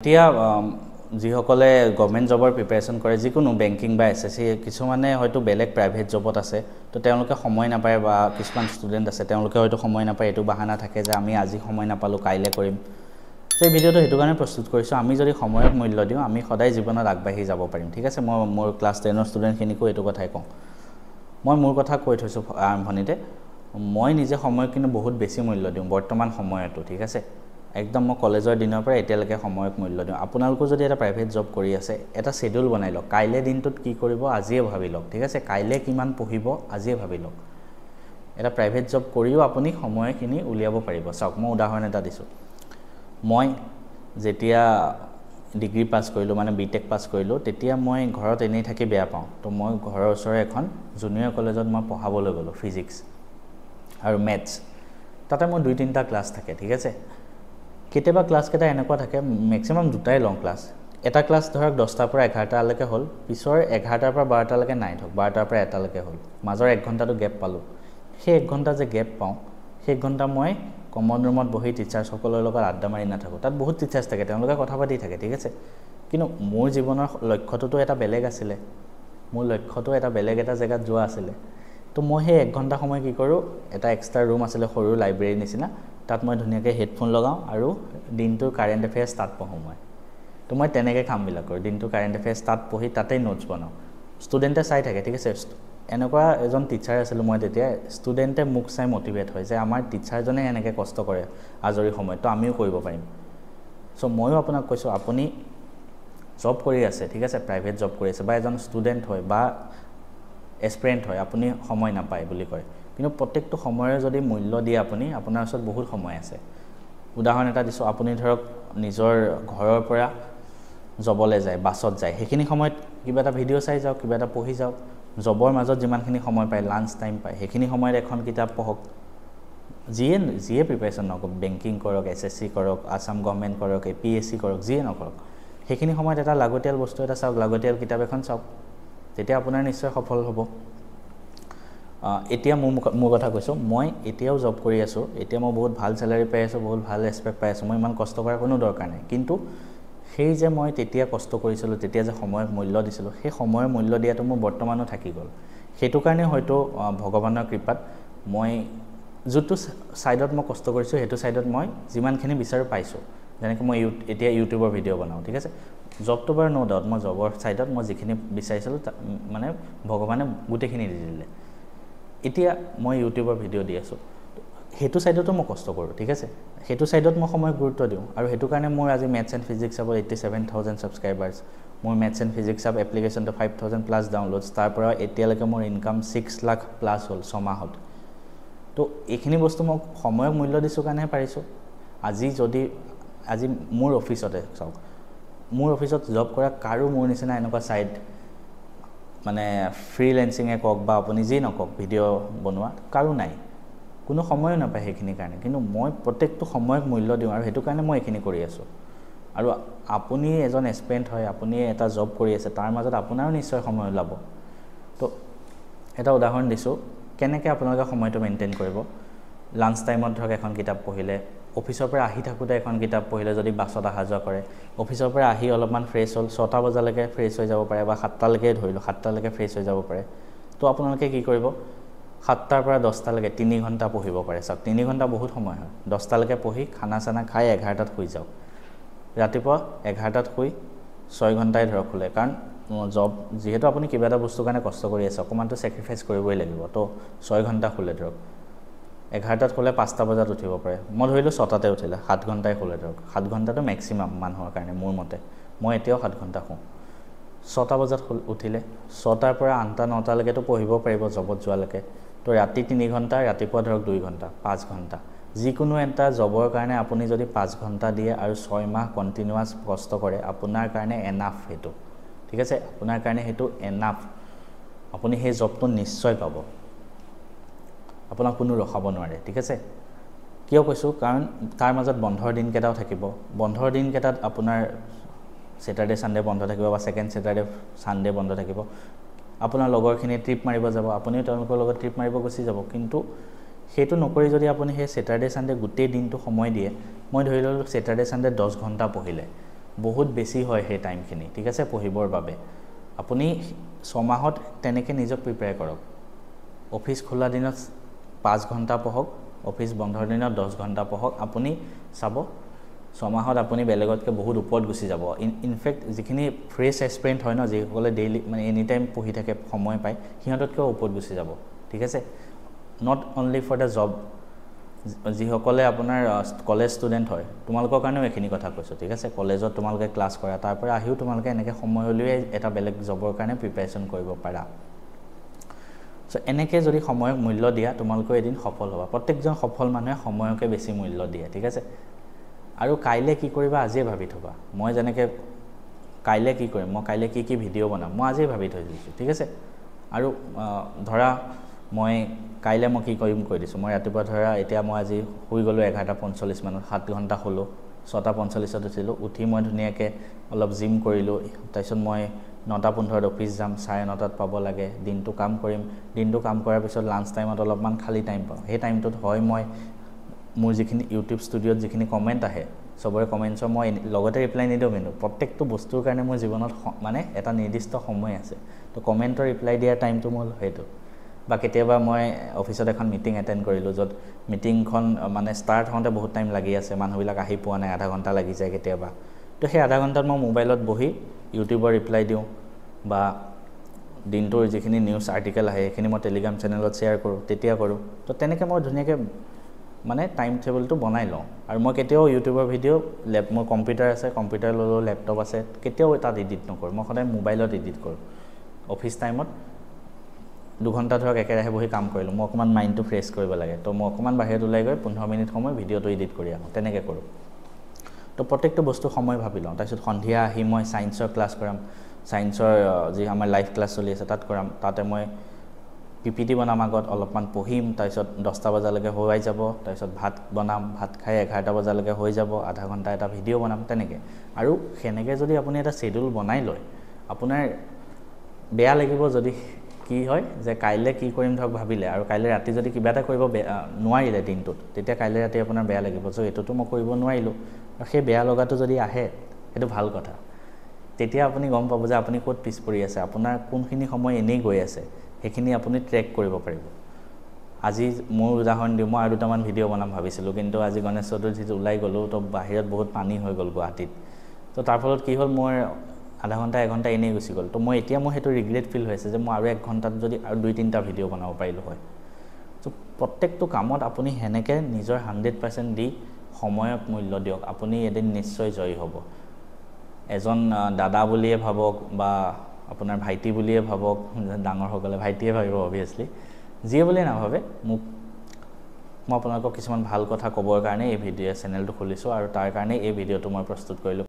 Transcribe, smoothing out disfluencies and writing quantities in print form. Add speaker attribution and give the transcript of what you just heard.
Speaker 1: এতিয়া যিসকলে গভৰ্ণমেণ্ট জবৰ প্ৰিপাৰেশ্যন কৰে যিকোনো বেংকিং বা এছএছসি কিছুমানে হয়তো বেলেগ প্ৰাইভেট জবত আছে তো তেওঁলোকে সময় নাপায় বা কিছুমান ষ্টুডেণ্ট আছে তেওঁলোকে হয়তো সময় নাপায় এইটো বাহানা থাকে যে আমি আজি সময় নাপালোঁ কাইলৈ কৰিম তো এই ভিডিঅ'টো সেইটো কাৰণে প্ৰস্তুত কৰিছোঁ আমি যদি সময়ক মূল্য দিওঁ আমি সদায় জীৱনত আগবাঢ়ি যাব পাৰিম ঠিক আছে মই মোৰ ক্লাছ 10ৰ ষ্টুডেণ্টখিনিকো এইটো কথাই কওঁ মই মোৰ কথা কৈ থৈছোঁ আৰম্ভণিতে মই নিজে সময়ক কিন্তু বহুত বেছি মূল্য দিওঁ বৰ্তমান সময়তো ঠিক আছে একদম মই কলেজৰ দিনৰ পৰা এতিয়ালৈকে সময়ক মূল্য দিওঁ আপোনালোকো যদি এটা প্ৰাইভেট জব কৰি আছে এটা শেডিউল বনাই লওক কাইলৈ দিনটোত কি কৰিব আজিয়ে ভাবি লওক ঠিক আছে কাইলৈ কিমান পঢ়িব আজিয়ে ভাবি লওক এটা প্ৰাইভেট জব কৰিও আপুনি সময়খিনি উলিয়াব পাৰিব চাওক মই উদাহৰণ এটা দিছোঁ মই যেতিয়া ডিগ্ৰী পাছ কৰিলোঁ মানে বিটেক পাছ কৰিলোঁ তেতিয়া মই ঘৰত এনেই থাকি বেয়া পাওঁ তো মই ঘৰৰ ওচৰৰে এখন জুনিয়ৰ কলেজত মই পঢ়াবলৈ গ'লোঁ ফিজিক্স আৰু মেথছ তাতে মোৰ 2-3টা ক্লাছ থাকে ঠিক আছে কেতিয়াবা ক্লাছ কেইটা এনেকুৱা থাকে মেক্সিমাম দুটাই লং ক্লাছ এটা ক্লাছ ধৰক 10টাৰ পৰা 11টালৈকে হ'ল পিছৰ 11টাৰ পৰা 12টালৈকে নাই ধৰক 12টাৰ পৰা 1টালৈকে হ'ল মাজৰ 1 ঘণ্টাটো গেপ পালোঁ সেই 1 ঘণ্টা যে গেপ পাওঁ সেই 1 ঘণ্টা মই কমন ৰুমত বহি টিচাৰসকলৰ লগত আড্ডা মাৰি নাথাকোঁ তাত বহুত টিচাৰ্ছ থাকে তেওঁলোকে কথা পাতি থাকে ঠিক আছে কিন্তু মোৰ জীৱনৰ লক্ষ্যটোতো এটা বেলেগ আছিলে মোৰ লক্ষ্যটো এটা বেলেগ এটা জেগাত যোৱা আছিলে তো মই সেই 1 ঘণ্টা সময় কি কৰোঁ এটা এক্সট্ৰা ৰুম আছিলে সৰু লাইব্ৰেৰী নিচিনা তাত মই ধুনীয়াকৈ হেডফোন লগাওঁ আৰু দিনটোৰ কাৰেণ্ট এফেয়াৰ্ছ তাত পঢ়োঁ মই তো মই তেনেকৈ কামবিলাক কৰোঁ দিনটোৰ কাৰেণ্ট এফেয়াৰ্ছ তাত পঢ়ি তাতেই নোটছ বনাওঁ ষ্টুডেণ্টে চাই থাকে ঠিক আছে এনেকুৱা এজন টিচাৰ আছিলোঁ মই তেতিয়া ষ্টুডেণ্টে মোক চাই মটিভেট হয় যে আমাৰ টিচাৰজনে এনেকৈ কষ্ট কৰে আজৰি সময়ত তো আমিও কৰিব পাৰিম চ' ময়ো আপোনাক কৈছোঁ আপুনি জব কৰি আছে ঠিক আছে প্ৰাইভেট জব কৰি আছে বা এজন ষ্টুডেণ্ট হয় বা এছপিৰেণ্ট হয় আপুনি সময় নাপায় বুলি কয় কিন্তু প্ৰত্যেকটো সময়ৰ যদি মূল্য দিয়ে আপুনি আপোনাৰ ওচৰত বহুত সময় আছে উদাহৰণ এটা দিছোঁ আপুনি ধৰক নিজৰ ঘৰৰ পৰা জবলৈ যায় বাছত যায় সেইখিনি সময়ত কিবা এটা ভিডিঅ' চাই যাওক কিবা এটা পঢ়ি যাওক জবৰ মাজত যিমানখিনি সময় পায় লাঞ্চ টাইম পায় সেইখিনি সময়ত এখন কিতাপ পঢ়ক যিয়ে প্ৰিপাৰেশ্যন নকৰক বেংকিং কৰক এছএছসি কৰক আছাম গভৰ্ণমেণ্ট কৰক APSC কৰক যিয়ে নকৰক সেইখিনি সময়ত এটা লাগতিয়াল বস্তু এটা চাওক লাগতিয়াল কিতাপ এখন চাওক তেতিয়া আপোনাৰ নিশ্চয় সফল হ'ব এতিয়া মোৰ কথা কৈছোঁ মই এতিয়াও জব কৰি আছোঁ এতিয়া মই বহুত ভাল চেলাৰি পাই আছোঁ বহুত ভাল ৰেছপেক্ট পাই আছোঁ মই ইমান কষ্ট কৰাৰ কোনো দৰকাৰ নাই কিন্তু সেই যে মই তেতিয়া কষ্ট কৰিছিলোঁ তেতিয়া যে সময়ক মূল্য দিছিলোঁ সেই সময়ৰ মূল্য দিয়াটো মোৰ বৰ্তমানো থাকি গ'ল সেইটো কাৰণে হয়তো ভগৱানৰ কৃপাত মই যোনটো ছাইডত মই কষ্ট কৰিছোঁ সেইটো ছাইডত মই যিমানখিনি বিচাৰোঁ পাইছোঁ যেনেকৈ মই এতিয়া ইউটিউবৰ ভিডিঅ' বনাওঁ ঠিক আছে জবটো বাৰু ন' ডাউট মই জবৰ ছাইডত মই যিখিনি বিচাৰিছিলোঁ মানে ভগৱানে গোটেইখিনি দি দিলে এতিয়া মই ইউটিউবৰ ভিডিঅ' দি আছোঁ সেইটো ছাইডতো মই কষ্ট কৰোঁ ঠিক আছে সেইটো ছাইডত মই সময় গুৰুত্ব দিওঁ আৰু সেইটো কাৰণে মোৰ আজি মেথছ এণ্ড ফিজিক্স চাবৰ 87,000 ছাবস্ক্ৰাইবাৰ্ছ মোৰ মেথছ এণ্ড ফিজিক্স চাব এপ্লিকেশ্যনটো 5,000+ ডাউনলোডছ তাৰ পৰা এতিয়ালৈকে মোৰ ইনকাম 6 লাখ প্লাছ হ'ল ছমাহত তো এইখিনি বস্তু মই সময়ক মূল্য দিছোঁ কাৰণেহে পাৰিছোঁ আজি মোৰ অফিচতে চাওক মোৰ অফিচত জব কৰা কাৰো মোৰ নিচিনা এনেকুৱা ছাইড মানে ফ্ৰীলেন্সিঙে কওক বা আপুনি যি নকওক ভিডিঅ' বনোৱা কাৰো নাই কোনো সময়ো নাপায় সেইখিনিৰ কাৰণে কিন্তু মই প্ৰত্যেকটো সময়ক মূল্য দিওঁ আৰু সেইটো কাৰণে মই এইখিনি কৰি আছোঁ আৰু আপুনি এজন এছপিৰেণ্ট হয় আপুনি এটা জব কৰি আছে তাৰ মাজত আপোনাৰো নিশ্চয় সময় ওলাব তো এটা উদাহৰণ দিছোঁ কেনেকৈ আপোনালোকে সময়টো মেইনটেইন কৰিব লাঞ্চ টাইমত ধৰক এখন কিতাপ পঢ়িলে অফিচৰ পৰা আহি থাকোঁতে এখন কিতাপ পঢ়িলে যদি বাছত অহা যোৱা কৰে অফিচৰ পৰা আহি অলপমান ফ্ৰেছ হ'ল 6টা বজালৈকে ফ্ৰেছ হৈ যাব পাৰে বা 7টালৈকে ধৰিলোঁ 7টালৈকে ফ্ৰেছ হৈ যাব পাৰে তো আপোনালোকে কি কৰিব 7টাৰ পৰা 10টালৈকে 3 ঘণ্টা পঢ়িব পাৰে চাওক 3 ঘণ্টা বহুত সময় হয় 10টালৈকে পঢ়ি খানা চানা খাই 11টাত শুই যাওক ৰাতিপুৱা 11টাত শুই 6 ঘণ্টাই ধৰক শুলে কাৰণ জব যিহেতু আপুনি কিবা এটা বস্তুৰ কাৰণে কষ্ট কৰি আছে অকণমানতো ছেক্ৰিফাইচ কৰিবই লাগিব তো 6 ঘণ্টা শুলে ধৰক 11টাত শুলে 5টা বজাত উঠিব পাৰে মই ধৰিলোঁ 6টাতে উঠিলে 7 ঘণ্টাই শুলে ধৰক 7 ঘণ্টাটো মেক্সিমাম মানুহৰ কাৰণে মোৰ মতে মই এতিয়াও 7 ঘণ্টা শুওঁ 6টা বজাত উঠিলে 6টাৰ পৰা 8টা 9টালৈকেতো পঢ়িব পাৰিব জবত যোৱালৈকে তো ৰাতি 3 ঘণ্টা ৰাতিপুৱা ধৰক 2 ঘণ্টা 5 ঘণ্টা যিকোনো এটা জবৰ কাৰণে আপুনি যদি 5 ঘণ্টা দিয়ে আৰু 6 মাহ কণ্টিনিউৱাছ কষ্ট কৰে আপোনাৰ কাৰণে এনাফ সেইটো ঠিক আছে আপোনাৰ কাৰণে সেইটো এনাফ আপুনি সেই জবটো নিশ্চয় পাব আপোনাক কোনো ৰখাব নোৱাৰে ঠিক আছে কিয় কৈছোঁ কাৰণ তাৰ মাজত বন্ধৰ দিনকেইটাও থাকিব বন্ধৰ দিনকেইটাত আপোনাৰ ছেটাৰডে ছানডে বন্ধ থাকিব বা ছেকেণ্ড ছেটাৰডে ছানডে বন্ধ থাকিব আপোনাৰ লগৰখিনি ট্ৰিপ মাৰিব যাব আপুনিও তেওঁলোকৰ লগত ট্ৰিপ মাৰিব গুচি যাব কিন্তু সেইটো নকৰি যদি আপুনি সেই ছেটাৰডে ছানডে গোটেই দিনটো সময় দিয়ে মই ধৰি ললোঁ ছেটাৰডে ছানডে 10 ঘণ্টা পঢ়িলে বহুত বেছি হয় সেই টাইমখিনি ঠিক আছে পঢ়িবৰ বাবে আপুনি 6 মাহত তেনেকৈ নিজক প্ৰিপেয়াৰ কৰক অফিচ খোলা দিনত 5 ঘণ্টা পঢ়ক অফিচ বন্ধৰ দিনত 10 ঘণ্টা পঢ়ক আপুনি চাব 6 মাহত আপুনি বেলেগতকৈ বহুত ওপৰত গুচি যাব ইনফেক্ট যিখিনি ফ্ৰেছ এক্সপেৰিয়েন্স হয় ন যিসকলে ডেইলি মানে এনি টাইম পঢ়ি থাকে সময় পায় সিহঁততকৈ ওপৰত গুচি যাব ঠিক আছে not only for the job যিসকলে আপোনাৰ কলেজ ষ্টুডেণ্ট হয় তোমালোকৰ কাৰণেও এইখিনি কথা কৈছোঁ ঠিক আছে কলেজত তোমালোকে ক্লাছ কৰা তাৰ পৰা আহিও তোমালোকে এনেকৈ সময় উলিয়াই এটা বেলেগ জবৰ কাৰণে প্ৰিপেৰেশ্যন কৰিব পাৰা সো এনেকৈ যদি সময়ক মূল্য দিয়া তোমালোকে এদিন সফল হ'বা প্ৰত্যেকজন সফল মানুহে সময়কে বেছি মূল্য দিয়ে ঠিক আছে আৰু কাইলৈ কি কৰিবা আজিয়ে ভাবি থবা মই যেনেকৈ কাইলৈ কি কৰিম মই কাইলৈ কি ভিডিঅ' বনাম মই আজিয়ে ভাবি থৈ দিছোঁ ঠিক আছে আৰু ধৰা মই কাইলৈ মই কি কৰিম কৈ দিছোঁ মই ৰাতিপুৱা ধৰা এতিয়া মই আজি শুই গ'লোঁ 11:45 মানত 7 ঘণ্টা শুলোঁ 6:45ত উঠিলোঁ উঠি মই ধুনীয়াকৈ অলপ জিম কৰিলোঁ তাৰপিছত মই 9:15 অফিচ যাম 9:30 পাব লাগে দিনটো কাম কৰিম দিনটো কাম কৰাৰ পিছত লাঞ্চ টাইমত অলপমান খালী টাইম পাওঁ সেই টাইমটোত হয় মই মোৰ যিখিনি ইউটিউব ষ্টুডিঅ'ত যিখিনি কমেণ্ট আহে সবৰে কমেণ্টছৰ মই লগতে ৰিপ্লাই নিদিওঁ কিন্তু প্ৰত্যেকটো বস্তুৰ কাৰণে মোৰ জীৱনত মানে এটা নিৰ্দিষ্ট সময় আছে তো কমেণ্টৰ ৰিপ্লাই দিয়াৰ টাইমটো মোৰ সেইটো বা কেতিয়াবা মই অফিচত এখন মিটিং এটেণ্ড কৰিলোঁ য'ত মিটিংখন মানে ষ্টাৰ্ট হওঁতে বহুত টাইম লাগি আছে মানুহবিলাক আহি পোৱা নাই আধা ঘণ্টা লাগি যায় কেতিয়াবা তো সেই আধা ঘণ্টাত মই মোবাইলত বহি ইউটিউবৰ ৰিপ্লাই দিওঁ বা দিনটোৰ যিখিনি নিউজ আৰ্টিকেল আহে সেইখিনি মই টেলিগ্ৰাম চেনেলত শ্বেয়াৰ কৰোঁ তেতিয়া কৰোঁ তো তেনেকৈ মই ধুনীয়াকৈ মানে টাইম টেবলটো বনাই লওঁ আৰু মই কেতিয়াও ইউটিউবৰ ভিডিঅ' মোৰ কম্পিউটাৰ আছে কম্পিউটাৰ ল'লোঁ লেপটপ আছে কেতিয়াও তাত এডিট নকৰোঁ মই সদায় মোবাইলত এডিট কৰোঁ অফিচ টাইমত 2 ঘণ্টা ধৰক একেৰাহে বহি কাম কৰিলোঁ মই অকণমান মাইণ্ডটো ফ্ৰেছ কৰিব লাগে তো মই অকণমান বাহিৰত ওলাই গৈ 15 মিনিট সময় ভিডিঅ'টো এডিট কৰি আহোঁ তেনেকৈ কৰোঁ তো প্ৰত্যেকটো বস্তু সময় ভাবি লওঁ তাৰপিছত সন্ধিয়া আহি মই ছায়েন্সৰ ক্লাছ কৰাম ছায়েন্সৰ যি আমাৰ লাইভ ক্লাছ চলি আছে তাত কৰাম তাতে মই পিপিটি বনাম আগত অলপমান পঢ়িম তাৰপিছত 10টা বজালৈকে হৈ যাব তাৰপিছত ভাত বনাম ভাত খাই 11টা বজালৈকে হৈ যাব আধা ঘণ্টা এটা ভিডিঅ' বনাম তেনেকৈ আৰু সেনেকৈ যদি আপুনি এটা শ্বেডিউল বনাই লয় আপোনাৰ বেয়া লাগিব যদি কি হয় যে কাইলৈ কি কৰিম ধৰক ভাবিলে আৰু কাইলৈ ৰাতি যদি কিবা এটা কৰিব নোৱাৰিলে দিনটোত তেতিয়া কাইলৈ ৰাতি আপোনাৰ বেয়া লাগিব যে এইটোতো মই কৰিব নোৱাৰিলোঁ আৰু সেই বেয়া লগাটো যদি আহে সেইটো ভাল কথা তেতিয়া আপুনি গম পাব যে আপুনি ক'ত পিছ পৰি আছে আপোনাৰ কোনখিনি সময় এনেই গৈ আছে সেইখিনি আপুনি ট্ৰেক কৰিব পাৰিব আজি মোৰ উদাহৰণ দিওঁ মই আৰু দুটামান ভিডিঅ' বনাম ভাবিছিলোঁ কিন্তু আজি গণেশ চতুৰ্থীত ওলাই গ'লোঁ তো বাহিৰত বহুত পানী হৈ গ'ল গুৱাহাটীত তো তাৰ ফলত কি হ'ল মোৰ আধা ঘণ্টা 1 ঘণ্টা এনেই গুচি গ'ল তো মই এতিয়া মোৰ সেইটো ৰিগ্ৰেট ফিল হৈছে যে মই আৰু 1 ঘণ্টাত যদি আৰু 2-3টা ভিডিঅ' বনাব পাৰিলোঁ হয় তো প্ৰত্যেকটো কামত আপুনি সেনেকৈ নিজৰ 100% দি সময়ক মূল্য দিয়ক আপুনি এদিন নিশ্চয় জয়ী হ'ব এজন দাদা বুলিয়ে ভাবক বা আপোনাৰ ভাইটি বুলিয়ে ভাবক ডাঙৰসকলে ভাইটিয়ে ভাবিব অবভিয়াছলি যিয়ে বুলিয়ে নাভাবে মোক মই আপোনালোকক কিছুমান ভাল কথা ক'বৰ কাৰণে এই ভিডিঅ' চেনেলটো খুলিছোঁ আৰু তাৰ কাৰণে এই ভিডিঅ'টো মই প্ৰস্তুত কৰিলোঁ